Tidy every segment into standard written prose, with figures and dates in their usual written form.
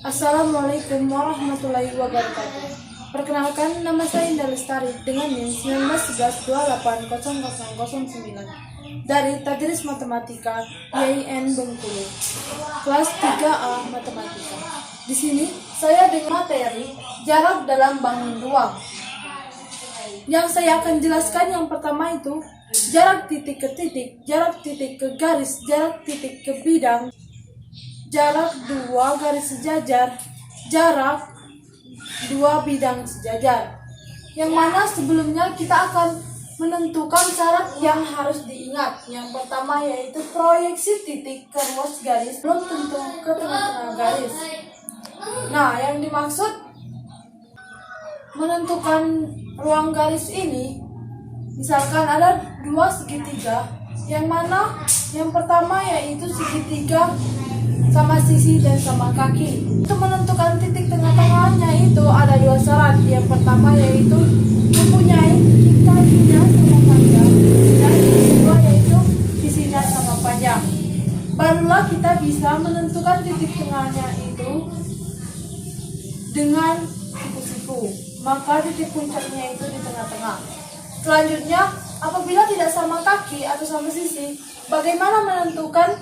Assalamualaikum warahmatullahi wabarakatuh. Perkenalkan, nama saya Indah Lestari dengan NIM 1911280009 dari Tadris Matematika YIN Bengkulu, kelas 3A Matematika. Di sini saya dengan materi jarak dalam bangun ruang. Yang saya akan jelaskan yang pertama itu jarak titik ke titik, jarak titik ke garis, jarak titik ke bidang, jarak dua garis sejajar, jarak dua bidang sejajar. Yang mana sebelumnya kita akan menentukan syarat yang harus diingat. Yang pertama yaitu proyeksi titik ke ruas garis belum tentu ke tengah-tengah garis. Nah, yang dimaksud menentukan ruang garis ini, misalkan ada dua segitiga, yang mana yang pertama yaitu segitiga sama sisi dan sama kaki. Untuk menentukan titik tengah-tengahnya itu ada dua syarat. Yang pertama yaitu mempunyai kakinya sama panjang, dan yang kedua yaitu sisinya sama panjang. Barulah kita bisa menentukan titik tengahnya itu dengan siku-siku. Maka titik puncaknya itu di tengah-tengah. Selanjutnya, apabila tidak sama kaki atau sama sisi, bagaimana menentukan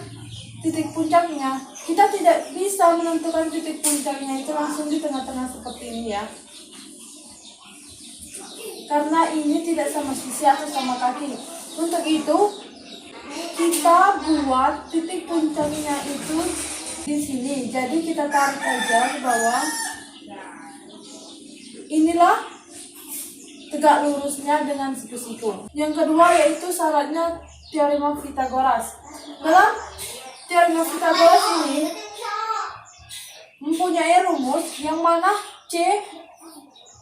titik puncaknya? Kita tidak bisa menentukan titik puncaknya itu langsung di tengah-tengah seperti ini ya, karena ini tidak sama sisi atau sama kaki. Untuk itu kita buat titik puncaknya itu di sini. Jadi kita tarik aja ke bawah. Inilah tegak lurusnya dengan siku-siku. Yang kedua yaitu syaratnya teorema Pythagoras. Dalam teorema Pythagoras ini mempunyai rumus yang mana C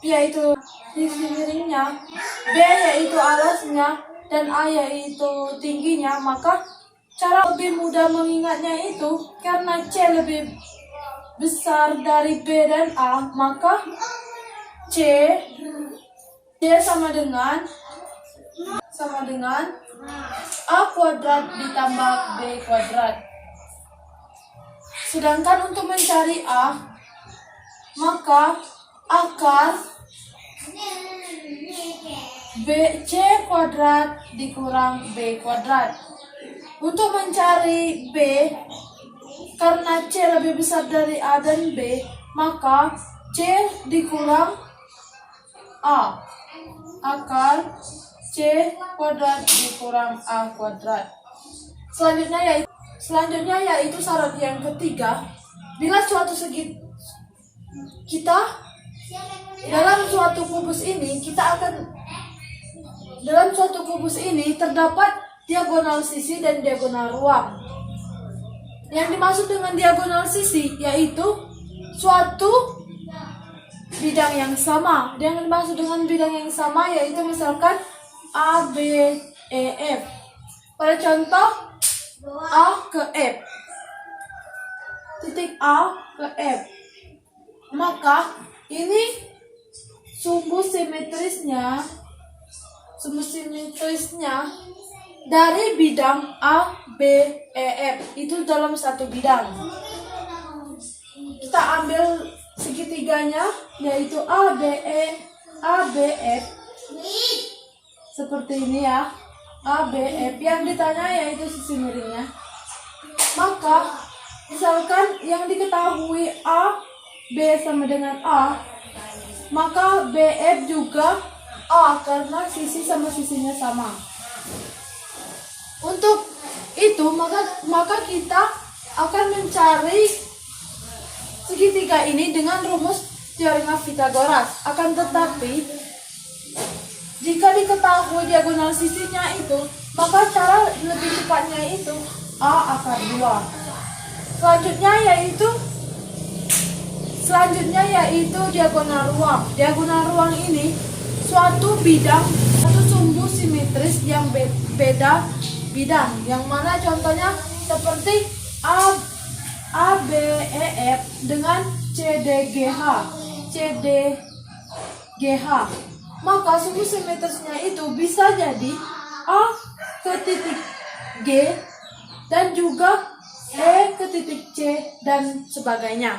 yaitu sisi miringnya, B yaitu alasnya, dan A yaitu tingginya. Maka cara lebih mudah mengingatnya itu karena C lebih besar dari B dan A, maka C sama dengan A kuadrat ditambah B kuadrat. Sedangkan untuk mencari A, maka akar C kuadrat dikurang B kuadrat. Untuk mencari B, karena C lebih besar dari A dan B, maka C dikurang A. Akar C kuadrat dikurang A kuadrat. Selanjutnya yaitu syarat yang ketiga. Bila suatu dalam suatu kubus ini terdapat diagonal sisi dan diagonal ruang. Yang dimaksud dengan diagonal sisi yaitu suatu bidang yang sama. Yang dimaksud dengan bidang yang sama yaitu misalkan A, B, E, F. Pada contoh A ke F, titik A ke F, maka ini sumbu simetrisnya dari bidang A, B, E, F itu dalam satu bidang. Kita ambil segitiganya yaitu A, B, F seperti ini ya, A, B, F. Yang ditanya yaitu sisi miringnya. Maka misalkan yang diketahui A, B sama dengan A, maka BF juga A karena sisi sama sisinya sama. Untuk itu maka kita akan mencari segitiga ini dengan rumus teorema Pythagoras. Akan tetapi jika diketahui diagonal sisinya itu, maka cara lebih cepatnya itu A akar 2. Selanjutnya yaitu diagonal ruang. Diagonal ruang ini suatu bidang atau sumbu simetris yang beda bidang. Yang mana contohnya seperti A, B, E, F dengan C, D, G, H. Maka sumbu simetrisnya itu bisa jadi A ke titik G dan juga E ke titik C, dan sebagainya.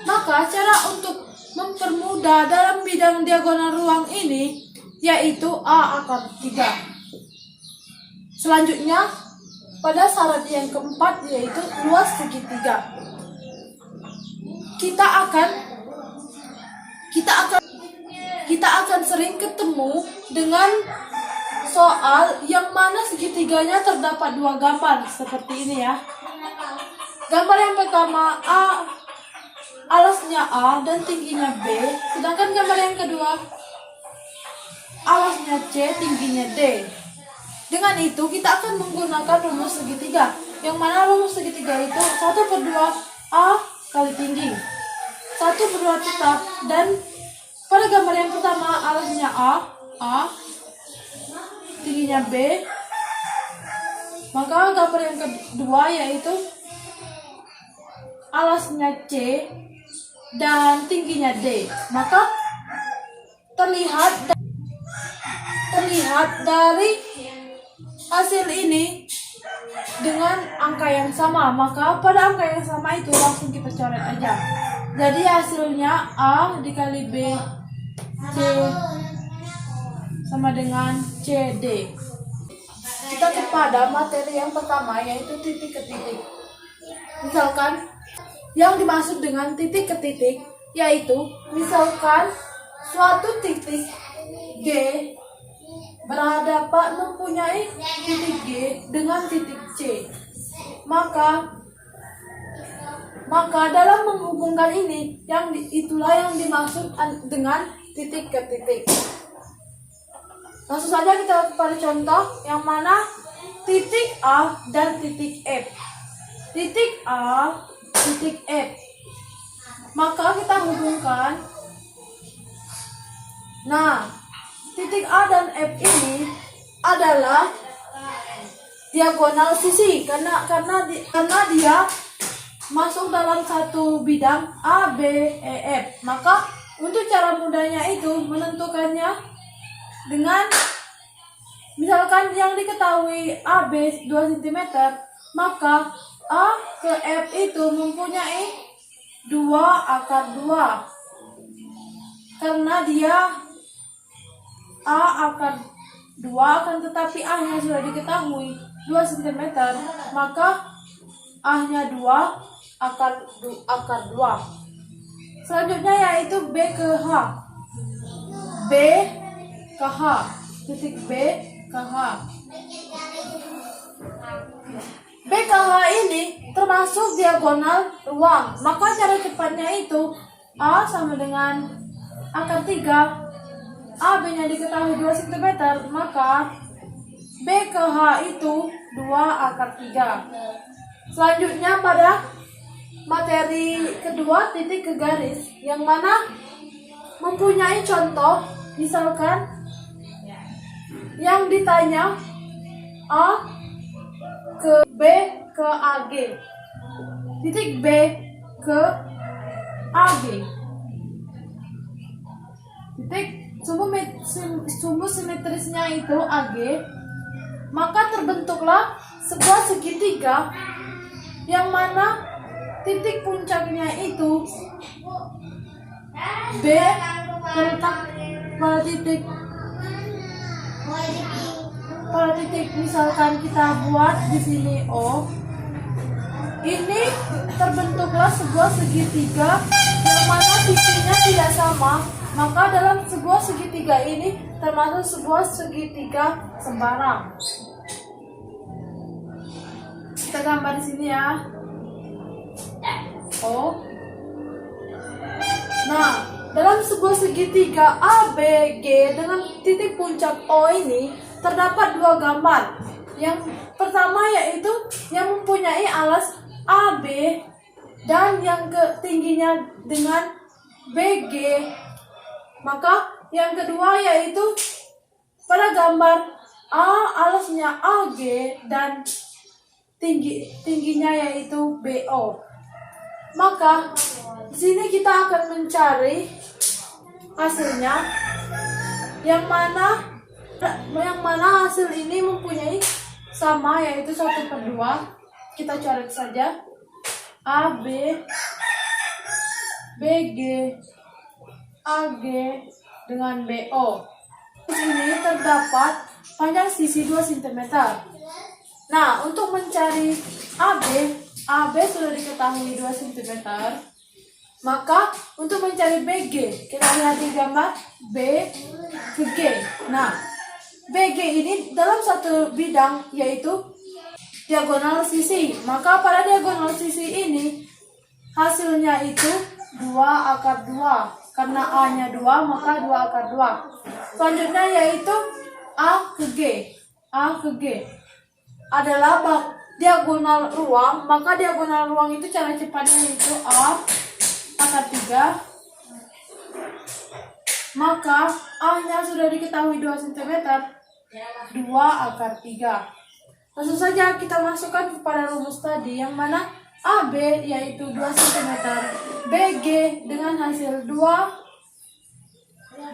Maka cara untuk mempermudah dalam bidang diagonal ruang ini yaitu A akar 3. Selanjutnya pada syarat yang keempat yaitu luas segitiga. Kita akan sering ketemu dengan soal yang mana segitiganya terdapat dua gambar seperti ini ya. Gambar yang pertama A, alasnya A dan tingginya B, sedangkan gambar yang kedua alasnya C, tingginya D. Dengan itu kita akan menggunakan rumus segitiga, yang mana rumus segitiga itu 1/2 A kali tinggi, 1/2 tetap. Dan pada gambar yang pertama alasnya A, tingginya B, maka gambar yang kedua yaitu alasnya C dan tingginya D. Maka terlihat dari hasil ini dengan angka yang sama, maka pada angka yang sama itu langsung kita coret aja. Jadi hasilnya A dikali B C sama dengan CD. Kita kepada materi yang pertama yaitu titik ke titik. Misalkan yang dimaksud dengan titik ke titik yaitu misalkan suatu titik G berhadapan mempunyai titik G dengan titik C. Maka dalam menghubungkan ini itulah yang dimaksud dengan titik ke titik. Langsung saja kita pada contoh yang mana titik A dan titik F. Titik A, titik F. Maka kita hubungkan. Nah, titik A dan F ini adalah diagonal sisi karena dia masuk dalam satu bidang A, B, E, F. Maka untuk cara mudahnya itu menentukannya dengan misalkan yang diketahui AB 2 cm, maka A ke F itu mempunyai 2 akar 2 karena dia A akar 2 akan tetapi A nya sudah diketahui 2 cm, maka A nya 2 akar 2. Selanjutnya yaitu B ke H. B ke H, titik B ke H. B ke H ini termasuk diagonal ruang, maka cara cepatnya itu A sama dengan akar 3, A B nya diketahui 2 cm, maka B ke H itu 2 akar 3. Selanjutnya pada materi kedua titik ke garis, yang mana mempunyai contoh misalkan yang ditanya A ke B ke AG, titik B ke AG, titik sumbu simetrisnya itu AG, maka terbentuklah sebuah segitiga yang mana titik puncaknya itu B terletak pada titik misalkan kita buat di sini O. Ini terbentuklah sebuah segitiga yang mana sisinya tidak sama, maka dalam sebuah segitiga ini termasuk sebuah segitiga sembarang. Kita gambar di sini ya. O. Nah, dalam sebuah segitiga ABG dengan titik puncak O ini terdapat dua gambar. Yang pertama yaitu yang mempunyai alas AB dan yang tingginya dengan BG. Maka yang kedua yaitu pada gambar A alasnya AG dan tingginya yaitu BO. Maka di sini kita akan mencari hasilnya yang mana hasil ini mempunyai sama yaitu 1/2. kita coret saja. AB, BG, AG dengan BO. Di sini terdapat panjang sisi 2 cm. Nah, untuk mencari AB sudah diketahui 2 cm. Maka untuk mencari BG, kita lihat di gambar B ke G. Nah, BG ini dalam satu bidang yaitu diagonal sisi. Maka pada diagonal sisi ini hasilnya itu 2 akar 2. Karena A-nya 2, maka 2 akar 2. Selanjutnya yaitu A ke G. A ke G adalah diagonal ruang. Maka diagonal ruang itu cara cepatnya itu A akar 3. Maka A-nya sudah diketahui 2 cm. 2 akar 3. Langsung saja kita masukkan kepada rumus tadi, yang mana AB yaitu 2 cm, BG dengan hasil 2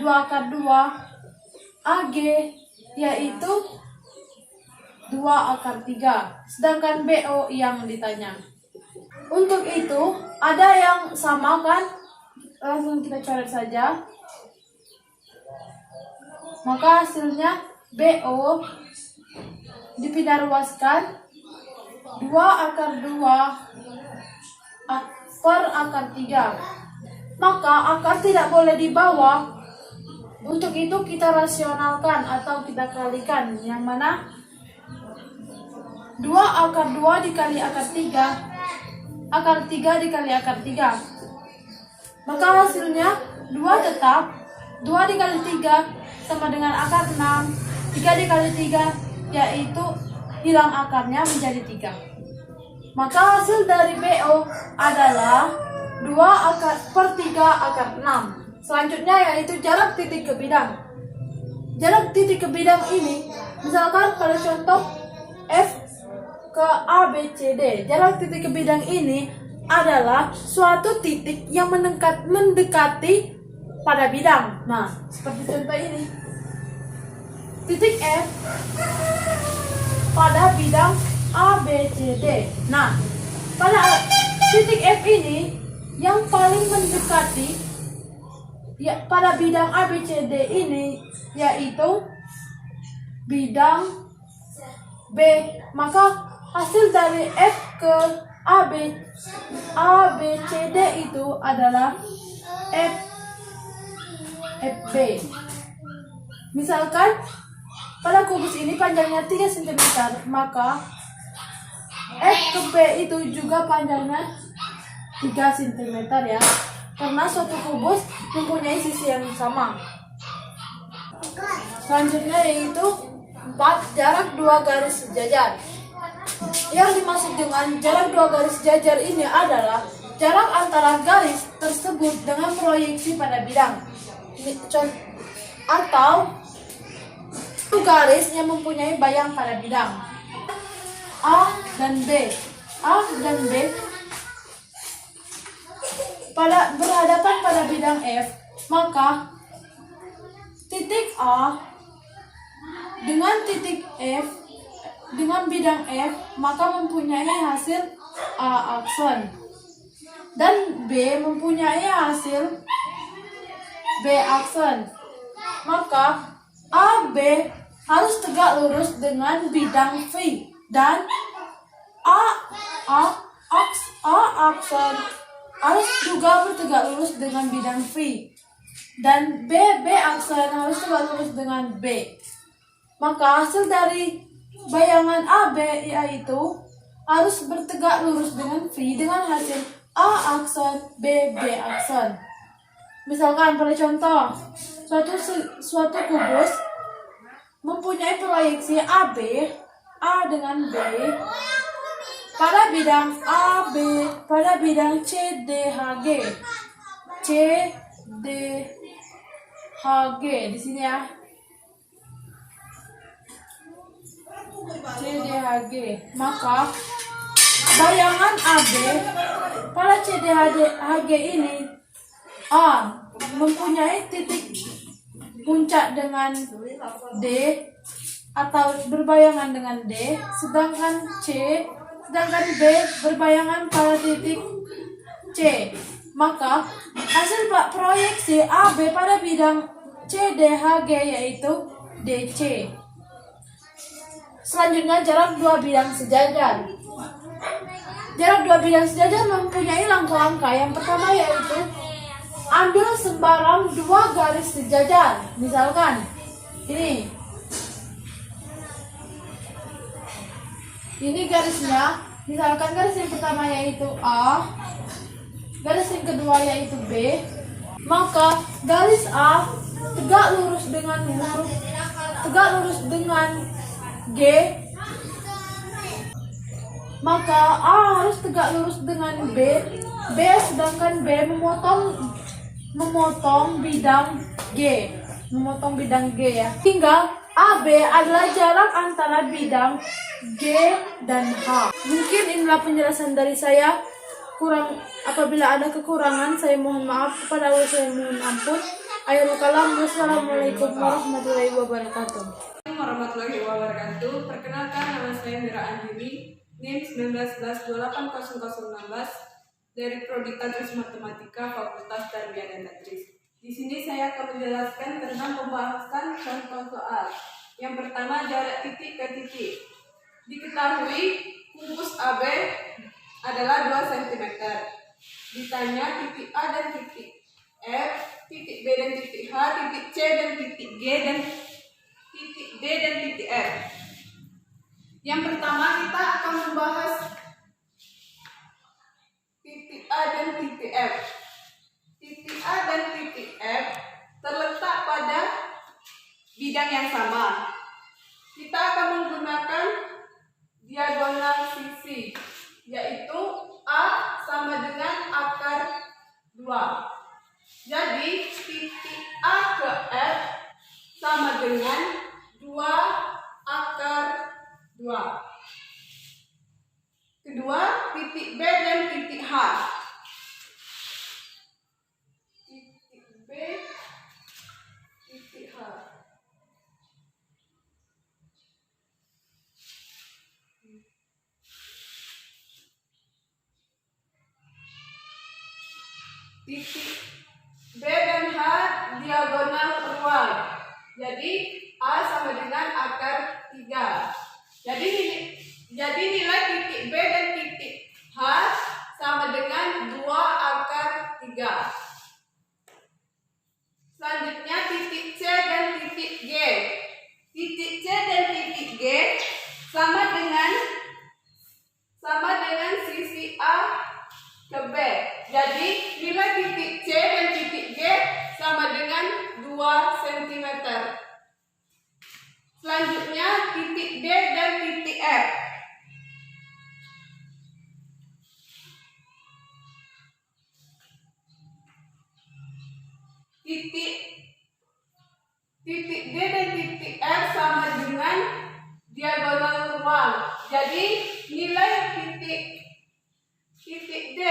akar 2, AG yaitu 2 akar 3, sedangkan BO yang ditanya. Untuk itu ada yang sama kan? Langsung kita coret saja. Maka hasilnya BO dipindah ruaskan 2 akar 2 per akar 3. Maka akar tidak boleh dibawa. Untuk itu kita rasionalkan atau kita kalikan, yang mana 2 akar 2 dikali akar 3, akar 3 dikali akar 3. Maka hasilnya 2 tetap, 2 dikali 3 sama dengan akar 6, 3 dikali 3 yaitu hilang akarnya menjadi 3. Maka hasil dari BO adalah 2 akar per 3 akar 6. Selanjutnya yaitu jarak titik ke bidang. Jarak titik ke bidang ini, misalkan pada contoh F ke ABCD. Jarak titik ke bidang ini adalah suatu titik yang mendekati pada bidang. Nah, seperti contoh ini. Titik F pada bidang ABCD. Nah, pada titik F ini yang paling mendekati pada bidang ABCD ini yaitu bidang B. Maka hasil dari F ke ABCD itu adalah FB. Misalkan pada kubus ini panjangnya 3 cm, maka F ke B itu juga panjangnya 3 cm ya. Karena suatu kubus mempunyai sisi yang sama. Selanjutnya yaitu 4 jarak 2 garis sejajar. Yang dimaksud dengan jarak 2 garis sejajar ini adalah jarak antara garis tersebut dengan proyeksi pada bidang. Atau garis yang mempunyai bayang pada bidang. A dan B. A dan B berhadapan pada bidang F, maka titik A dengan titik F dengan bidang F maka mempunyai hasil A akson, dan B mempunyai hasil B akson. Maka AB harus tegak lurus dengan bidang V, dan A akson harus juga bertegak lurus dengan bidang V, dan B akson harus tegak lurus dengan B. Maka hasil dari bayangan AB yaitu harus bertegak lurus dengan V dengan hasil A akson B akson. Misalkan pada contoh suatu kubus mempunyai proyeksi AB A dengan B pada bidang AB pada bidang CDHG. CDHG di sini ya. CDHG. Maka bayangan AB pada CDHG ini A mempunyai titik puncak dengan D atau berbayangan dengan D, sedangkan C sedangkan B berbayangan pada titik C. Maka hasil proyeksi AB pada bidang CDHG yaitu DC. Selanjutnya jarak dua bidang sejajar. Jarak dua bidang sejajar mempunyai langkah-langkah. Yang pertama yaitu ambil sembarang dua garis sejajar. Misalkan ini garisnya. Misalkan garis yang pertama yaitu A, garis yang kedua yaitu B. Maka garis A tegak lurus dengan G. Maka A harus tegak lurus dengan B, sedangkan B memotong bidang G, ya. Hingga AB adalah jarak antara bidang G dan H. Mungkin inilah penjelasan dari saya. Apabila ada kekurangan, saya mohon maaf. Kepada Allah saya mohon ampun. Akhirul kalam. Wassalamualaikum warahmatullahi wabarakatuh. Warahmatullahi wabarakatuh. Perkenalkan, nama saya Mira Anjili, NIM 1911280016 dari Prodi Tadris Matematika Fakultas Tarbiyah dan Tadris. Di sini saya akan menjelaskan tentang pembahasan contoh soal. Yang pertama, jarak titik ke titik. Diketahui kubus AB adalah 2 cm. Ditanya titik A dan titik F, titik B dan titik H, titik C dan titik G, dan titik D dan titik F. Yang pertama kita akan membahas titik A dan titik F. Titik A dan titik F terletak pada bidang yang sama. Kita akan menggunakan diagonal sisi, yaitu A sama dengan akar 2. Jadi titik A ke F sama dengan 2 akar 2. Kedua, titik B dan titik H. Titik B, titik H. Titik B dan H diagonal ruang. Jadi A sama dengan akar 3. Jadi nilai titik B dan titik H sama dengan 2 akar 3. Selanjutnya titik C dan titik G. Titik C dan titik G sama dengan sisi A ke B. Jadi nilai titik C dan titik G sama dengan 2 cm. Selanjutnya titik D dan titik F. Titik D dan titik F sama dengan diagonal ruang. Jadi nilai titik D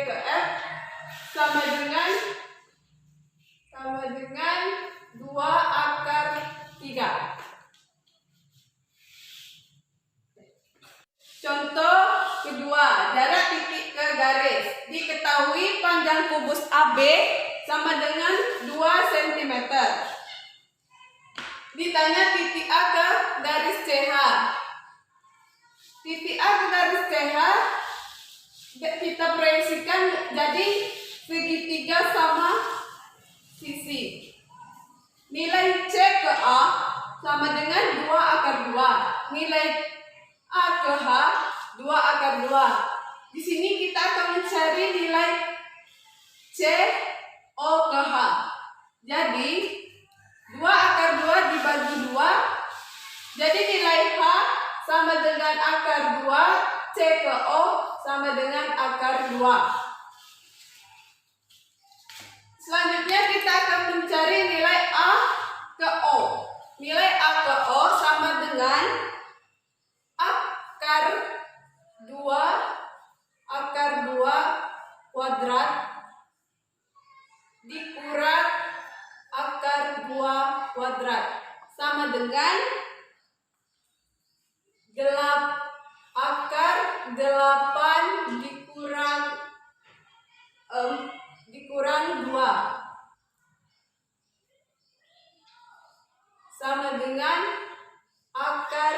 ke F sama dengan 2 akar 3. Contoh kedua, jarak titik ke garis. Diketahui panjang kubus AB sama dengan 2 cm. Ditanya titik A ke garis CH. Titik A ke garis CH kita proyeksikan jadi segitiga sama sisi. Nilai C ke A sama dengan 2 akar 2. Nilai A ke H 2 akar 2. Di sini kita akan mencari nilai C O ke H. Jadi 2 akar 2 dibagi 2. Jadi nilai H sama dengan akar 2. C ke O sama dengan akar 2. Selanjutnya kita akan mencari nilai A ke O. Nilai A ke O sama dengan akar 2 kuadrat dikurat akar 2 kuadrat sama dengan 8 8 dikurang 2 sama dengan akar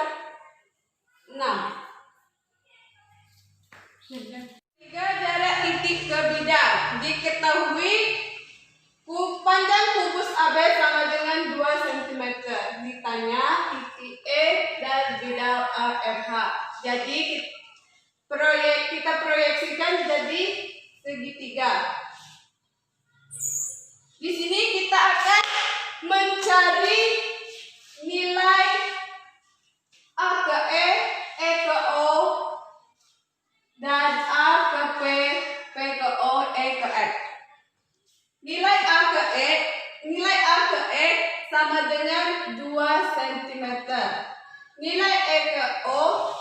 6. 3. Jarak titik ke bidang. Diketahui panjang kubus AB sama dengan 2 cm. Ditanya titik E dan bidang AFH. Jadi kita proyeksikan jadi segitiga. Di sini kita akan mencari nilai A ke E, E ke O, dan A ke P, P ke O, E ke F. Nilai A ke E sama dengan 2 cm. Nilai E ke O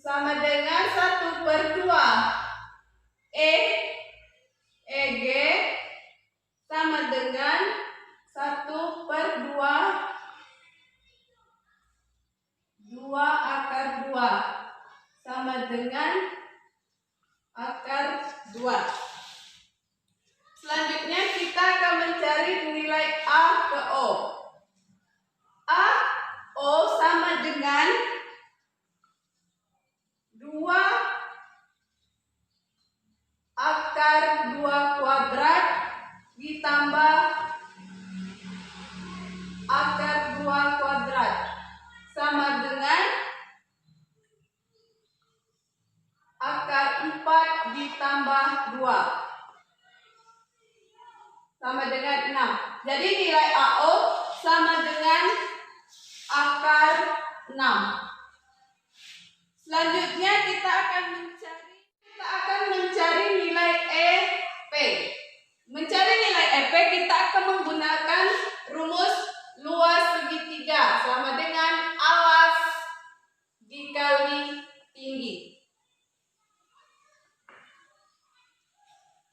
sama dengan 1/2. EG sama dengan 1/2 akar 2 sama dengan akar 2. Selanjutnya kita akan mencari nilai A ke O. O sama dengan 2 akar 2 kuadrat ditambah akar 2 kuadrat sama dengan akar 4 ditambah 2 sama dengan 6. Jadi nilai AO sama dengan akar 6. Selanjutnya kita akan mencari nilai EP. Mencari nilai EP kita akan menggunakan rumus luas segitiga sama dengan alas dikali tinggi.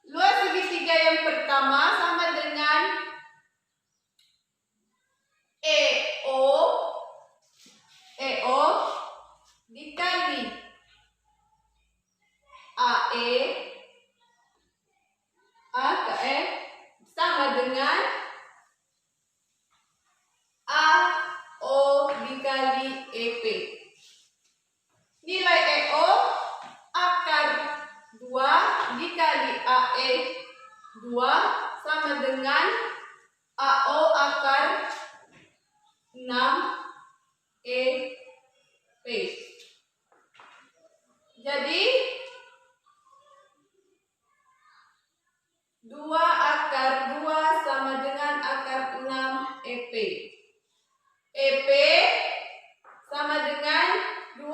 Luas segitiga yang pertama sama dengan EO dikali AE sama dengan AO dikali EP. Nilai EO akar 2 dikali AE 2 sama dengan AO akar 6 EP. Jadi 2 akar 2 sama dengan akar 6 EP. EP sama dengan 2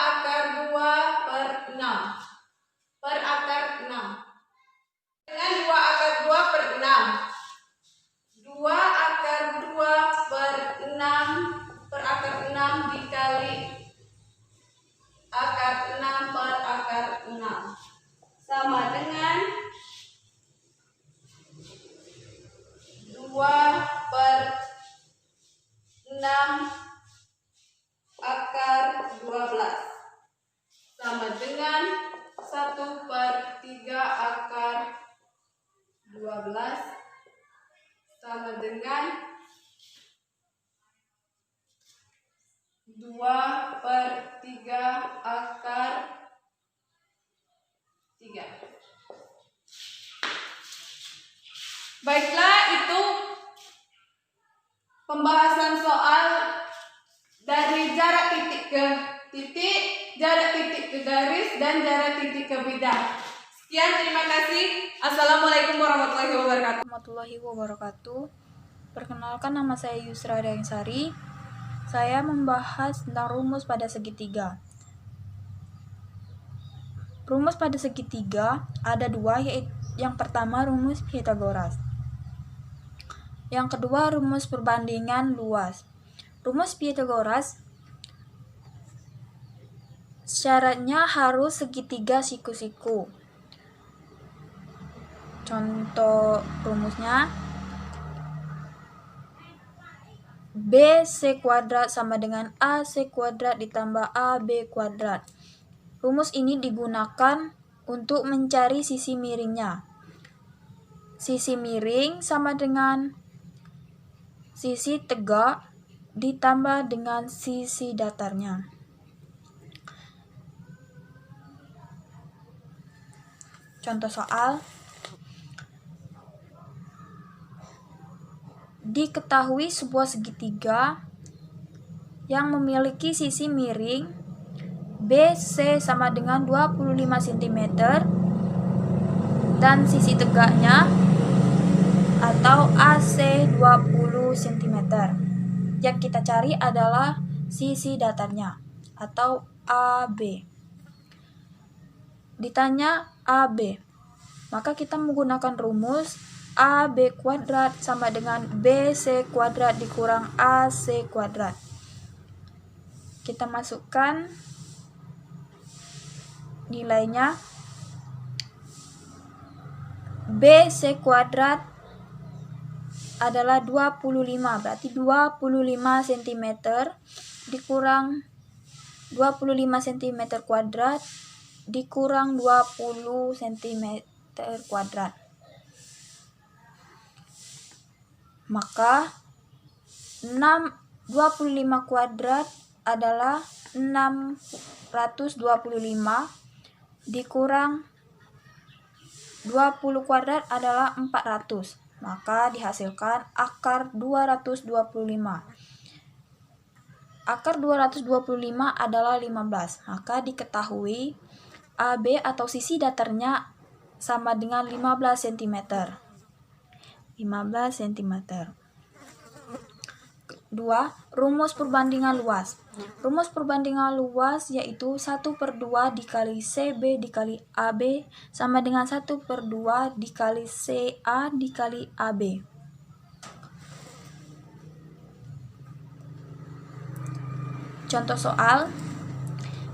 akar 2 per 6 per akar 6. Dengan 2 akar 2 per 6. 2 akar 2 per 6 per akar 6 dikali akar 6 per akar 6 sama dengan 2 per 6 akar 12 sama dengan 1/3 akar 12 sama dengan 2/3 akar 3. Baiklah, itu pembahasan soal dari jarak titik ke titik, jarak titik ke garis, dan jarak titik ke bidang. Sekian, terima kasih. Assalamualaikum warahmatullahi wabarakatuh. Perkenalkan, nama saya Yusra Dayangsari. Saya membahas tentang rumus pada segitiga. Rumus pada segitiga ada dua, yaitu yang pertama rumus Pythagoras. Yang kedua rumus perbandingan luas. Rumus Pythagoras syaratnya harus segitiga siku-siku. Contoh rumusnya BC kuadrat sama dengan AC kuadrat ditambah AB kuadrat. Rumus ini digunakan untuk mencari sisi miringnya. Sisi miring sama dengan sisi tegak ditambah dengan sisi datarnya. Contoh soal. Diketahui sebuah segitiga yang memiliki sisi miring BC sama dengan 25 cm dan sisi tegaknya atau AC 20 cm. Yang kita cari adalah sisi datarnya atau AB. Ditanya AB, maka kita menggunakan rumus AB kuadrat sama dengan BC kuadrat dikurang AC kuadrat. Kita masukkan nilainya. BC kuadrat adalah 25, berarti 25 cm dikurang 25 cm kuadrat dikurang 20 cm kuadrat. Maka 25 kuadrat adalah 625 dikurang 20 kuadrat adalah 400. Maka dihasilkan akar 225. Akar 225 adalah 15. Maka diketahui AB atau sisi datarnya sama dengan 15 cm. 15 cm. 2. Rumus perbandingan luas. Rumus perbandingan luas yaitu 1/2 dikali CB dikali AB sama dengan 1/2 dikali CA dikali AB. Contoh soal.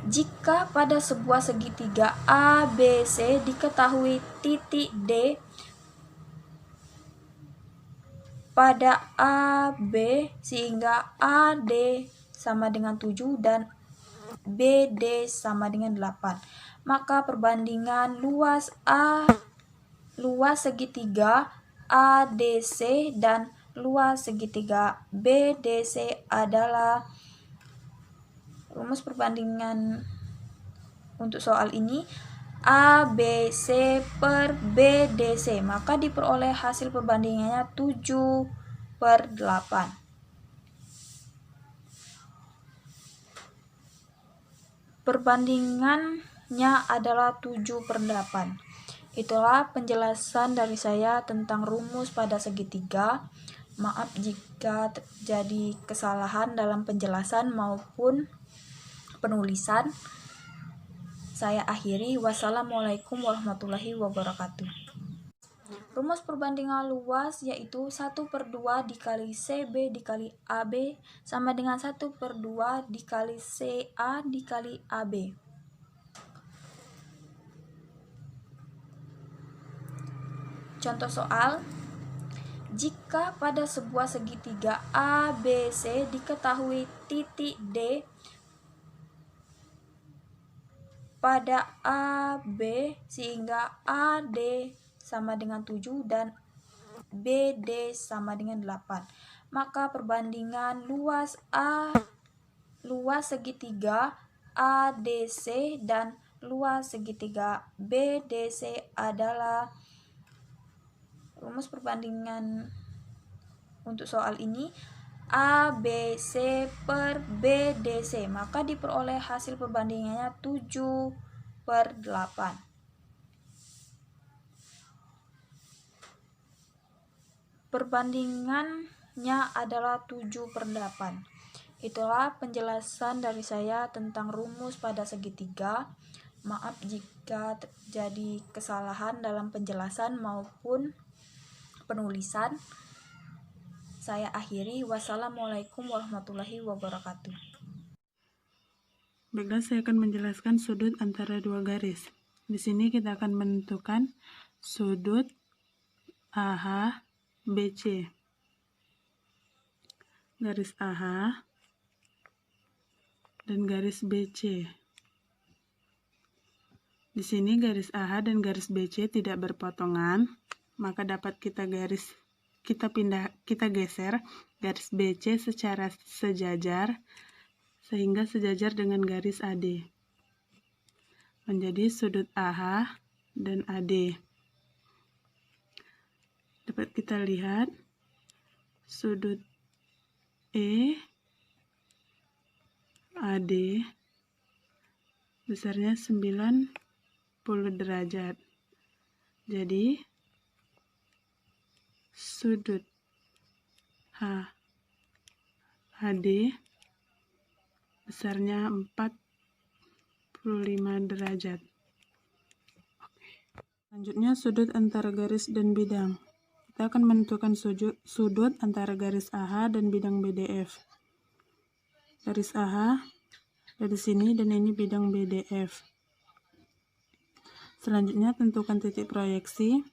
Jika pada sebuah segitiga ABC diketahui titik D pada AB sehingga AD sama dengan 7 dan BD sama dengan 8, maka perbandingan luas segitiga ADC dan luas segitiga BDC adalah. Rumus perbandingan untuk soal ini ABC per BDC, maka diperoleh hasil perbandingannya 7/8. Perbandingannya adalah 7/8. Itulah penjelasan dari saya tentang rumus pada segitiga. Maaf jika terjadi kesalahan dalam penjelasan maupun penulisan. Saya akhiri. Wassalamualaikum warahmatullahi wabarakatuh. Rumus perbandingan luas yaitu 1/2 dikali CB dikali AB sama dengan 1/2 dikali CA dikali AB. Contoh soal. Jika pada sebuah segitiga ABC diketahui titik D pada AB sehingga AD sama dengan 7 dan BD sama dengan 8, maka perbandingan luas segitiga ADC dan luas segitiga BDC adalah. Rumus perbandingan untuk soal ini ABC per BDC, maka diperoleh hasil perbandingannya 7/8. Perbandingannya adalah 7/8. Itulah penjelasan dari saya tentang rumus pada segitiga. Maaf jika terjadi kesalahan dalam penjelasan maupun penulisan. Saya akhiri. Wassalamualaikum warahmatullahi wabarakatuh. Baiklah, saya akan menjelaskan sudut antara dua garis. Di sini kita akan menentukan sudut AH BC. Garis AH dan garis BC. Di sini garis AH dan garis BC tidak berpotongan, maka dapat kita geser garis BC secara sejajar sehingga sejajar dengan garis AD. Menjadi sudut AH dan AD. Dapat kita lihat sudut AD besarnya 90 derajat. Jadi sudut AD besarnya 45 derajat. Selanjutnya sudut antara garis dan bidang. Kita akan menentukan sudut antara garis AH dan bidang BDF. Garis AH dari sini dan ini bidang BDF. Selanjutnya tentukan titik proyeksi.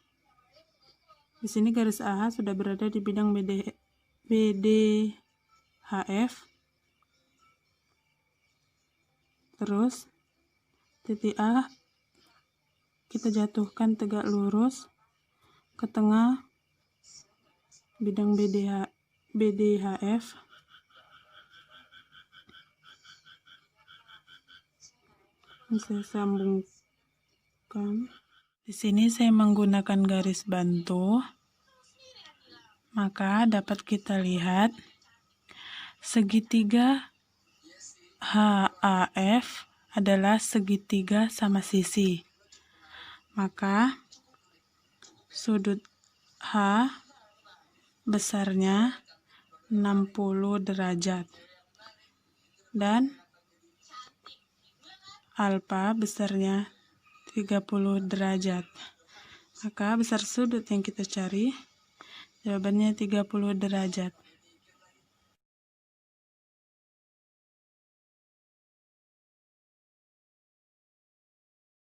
Di sini garis AH sudah berada di bidang BDHF. Terus titik A kita jatuhkan tegak lurus ke tengah bidang BDHF. Saya sambungkan. Di sini saya menggunakan garis bantu, maka dapat kita lihat segitiga HAF adalah segitiga sama sisi. Maka sudut H besarnya 60 derajat dan alfa besarnya 30 derajat. Maka besar sudut yang kita cari jawabannya 30 derajat.